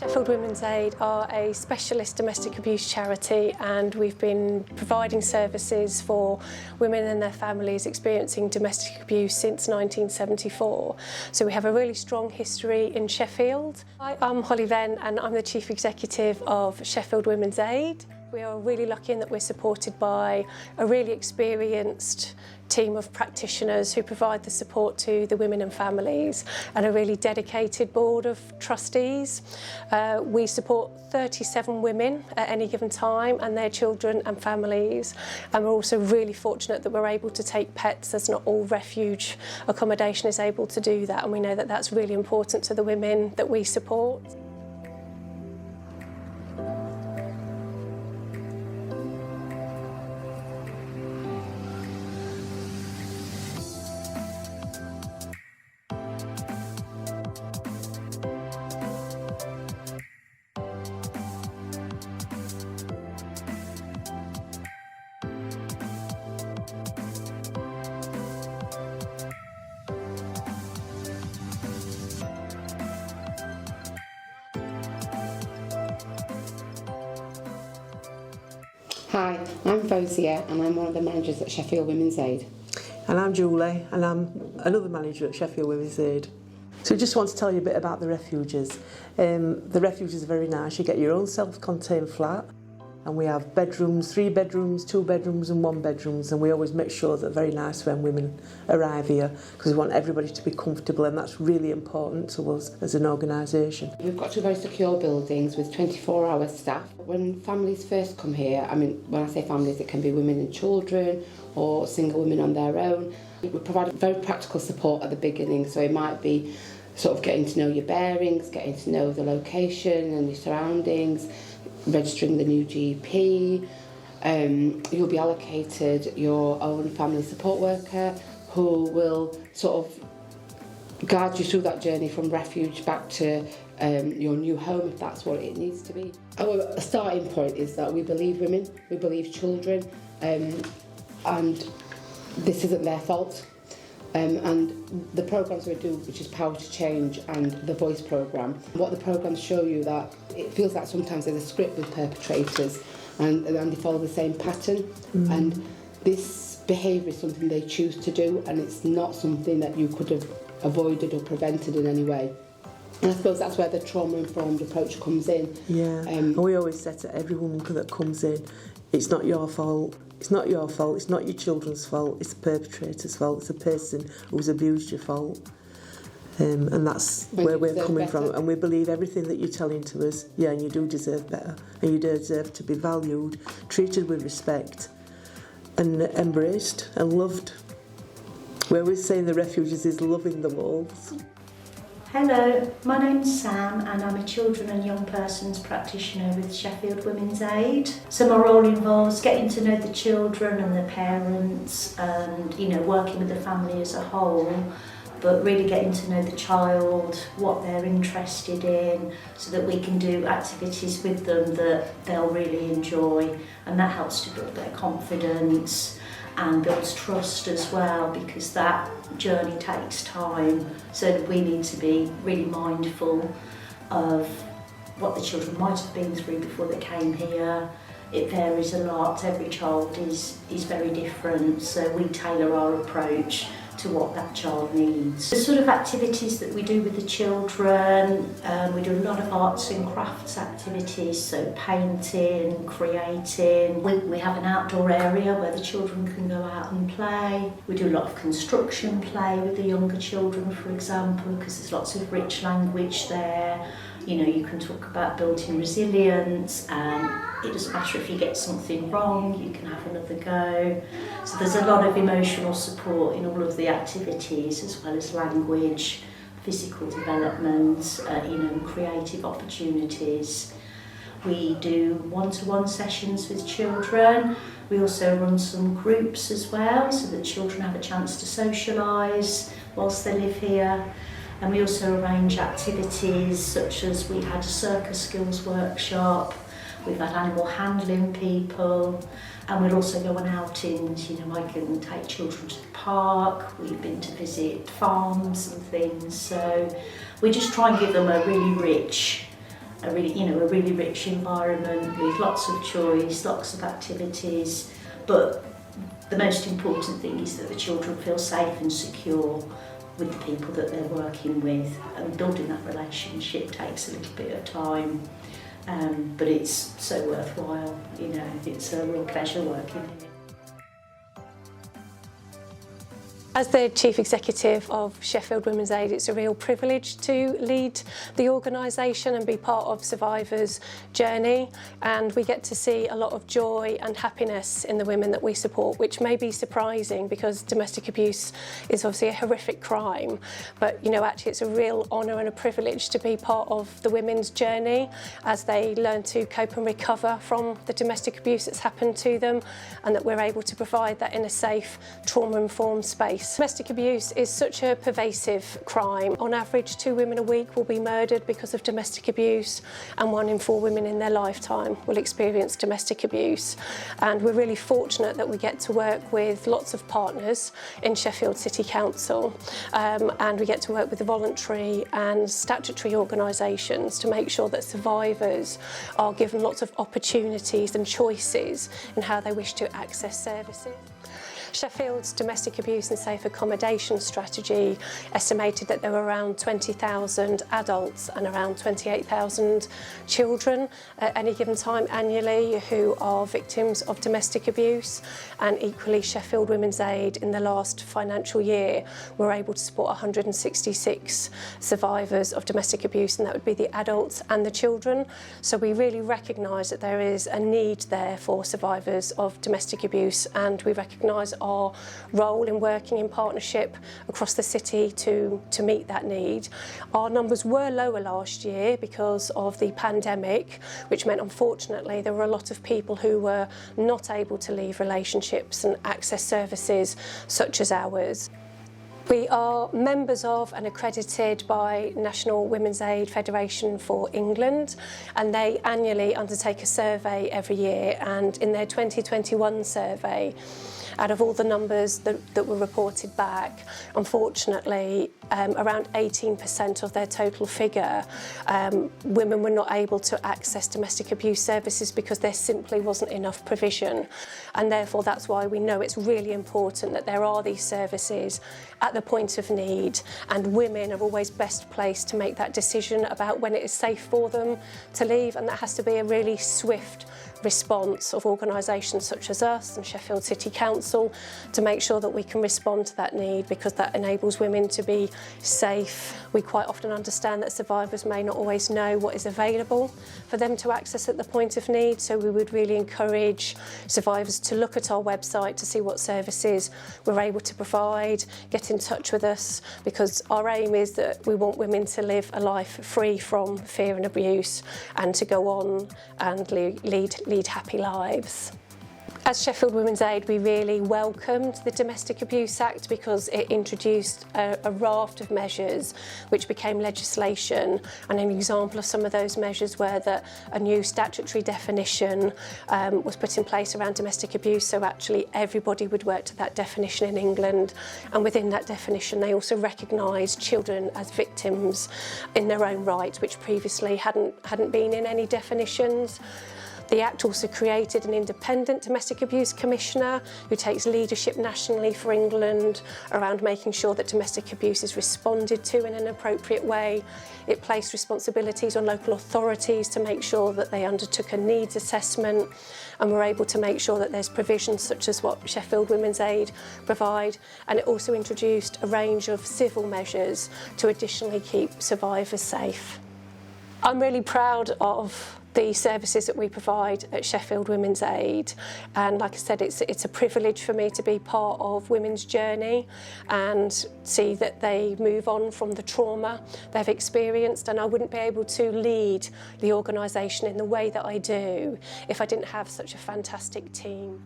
Sheffield Women's Aid are a specialist domestic abuse charity, and we've been providing services for women and their families experiencing domestic abuse since 1974. So we have a really strong history in Sheffield. I'm Holly Venn and I'm the Chief Executive of Sheffield Women's Aid. We are really lucky in that we're supported by a really experienced team of practitioners who provide the support to the women and families, and a really dedicated board of trustees. We support 37 women at any given time and their children and families, and we're also really fortunate that we're able to take pets, as not all refuge accommodation is able to do that, and we know that that's really important to the women that we support. Hi, I'm Fozia and I'm one of the managers at Sheffield Women's Aid. And I'm Julie and I'm another manager at Sheffield Women's Aid. So I just want to tell you a bit about the refuges. The refuges are very nice. You get your own self-contained flat, and we have bedrooms, 3 bedrooms, 2 bedrooms and 1 bedrooms, and we always make sure that they're very nice when women arrive here, because we want everybody to be comfortable, and that's really important to us as an organisation. We've got 2 very secure buildings with 24-hour staff. When families first come here, I mean, when I say families, it can be women and children or single women on their own. We provide very practical support at the beginning, so it might be sort of getting to know your bearings, getting to know the location and your surroundings, registering the new GP. You'll be allocated your own family support worker who will sort of guide you through that journey from refuge back to your new home, if that's what it needs to be. Our starting point is that we believe women, we believe children, and this isn't their fault. And the programmes we do, which is Power to Change and the Voice programme, what the programmes show you that it feels like sometimes there's a script with perpetrators and they follow the same pattern. And this behaviour is something they choose to do, and it's not something that you could have avoided or prevented in any way. And I suppose that's where the trauma-informed approach comes in. Yeah, and we always say to every woman that comes in, it's not your fault. It's not your fault, it's not your children's fault, it's the perpetrator's fault, it's the person who's abused your fault. And that's where we're coming from, and we believe everything that you're telling to us. Yeah, and you do deserve better, and you deserve to be valued, treated with respect, and embraced and loved. Where we're saying the refuges is loving them all. Hello, my name's Sam and I'm a children and young persons practitioner with Sheffield Women's Aid. So my role involves getting to know the children and the parents and, working with the family as a whole, but really getting to know the child, what they're interested in, so that we can do activities with them that they'll really enjoy, and that helps to build their confidence and builds trust as well, because that journey takes time. So we need to be really mindful of what the children might have been through before they came here. It varies a lot, every child is very different, so we tailor our approach to what that child needs. The sort of activities that we do with the children, we do a lot of arts and crafts activities, so painting, creating. We have an outdoor area where the children can go out and play. We do a lot of construction play with the younger children, for example, because there's lots of rich language there. You can talk about building resilience, and it doesn't matter if you get something wrong, you can have another go. So there's a lot of emotional support in all of the activities, as well as language, physical development, creative opportunities. We do one-to-one sessions with children. We also run some groups as well, so that children have a chance to socialise whilst they live here. And we also arrange activities such as we had a circus skills workshop, we've had animal handling people, and we'll also go on outings. I can take children to the park, we've been to visit farms and things, so we just try and give them a really rich a really rich environment with lots of choice, lots of activities, but the most important thing is that the children feel safe and secure with the people that they're working with, and building that relationship takes a little bit of time, but it's so worthwhile. It's a real pleasure working here. As the Chief Executive of Sheffield Women's Aid, it's a real privilege to lead the organisation and be part of survivors' journey, and we get to see a lot of joy and happiness in the women that we support, which may be surprising because domestic abuse is obviously a horrific crime, but actually it's a real honour and a privilege to be part of the women's journey as they learn to cope and recover from the domestic abuse that's happened to them, and that we're able to provide that in a safe, trauma-informed space. Domestic abuse is such a pervasive crime. On average, 2 women a week will be murdered because of domestic abuse, and 1 in 4 women in their lifetime will experience domestic abuse. And we're really fortunate that we get to work with lots of partners in Sheffield City Council, and we get to work with the voluntary and statutory organisations to make sure that survivors are given lots of opportunities and choices in how they wish to access services. Sheffield's domestic abuse and safe accommodation strategy estimated that there were around 20,000 adults and around 28,000 children at any given time annually who are victims of domestic abuse, and equally Sheffield Women's Aid in the last financial year were able to support 166 survivors of domestic abuse, and that would be the adults and the children. So we really recognise that there is a need there for survivors of domestic abuse, and we recognise our role in working in partnership across the city to meet that need. Our numbers were lower last year because of the pandemic, which meant unfortunately there were a lot of people who were not able to leave relationships and access services such as ours. We are members of and accredited by National Women's Aid Federation for England, and they annually undertake a survey every year, and in their 2021 survey, out of all the numbers that were reported back, unfortunately, around 18% of their total figure, women were not able to access domestic abuse services because there simply wasn't enough provision. And therefore, that's why we know it's really important that there are these services at the point of need, and women are always best placed to make that decision about when it is safe for them to leave, and that has to be a really swift response of organisations such as us and Sheffield City Council to make sure that we can respond to that need, because that enables women to be safe. We quite often understand that survivors may not always know what is available for them to access at the point of need, so we would really encourage survivors to look at our website to see what services we're able to provide, get in touch with us, because our aim is that we want women to live a life free from fear and abuse and to go on and lead happy lives. As Sheffield Women's Aid, we really welcomed the Domestic Abuse Act because it introduced a raft of measures which became legislation, and an example of some of those measures were that a new statutory definition was put in place around domestic abuse, so actually everybody would work to that definition in England, and within that definition they also recognised children as victims in their own right, which previously hadn't been in any definitions. The Act also created an independent domestic abuse commissioner who takes leadership nationally for England around making sure that domestic abuse is responded to in an appropriate way. It placed responsibilities on local authorities to make sure that they undertook a needs assessment, and were able to make sure that there's provisions such as what Sheffield Women's Aid provide. And it also introduced a range of civil measures to additionally keep survivors safe. I'm really proud of the services that we provide at Sheffield Women's Aid, and like I said, it's a privilege for me to be part of women's journey and see that they move on from the trauma they've experienced, and I wouldn't be able to lead the organisation in the way that I do if I didn't have such a fantastic team.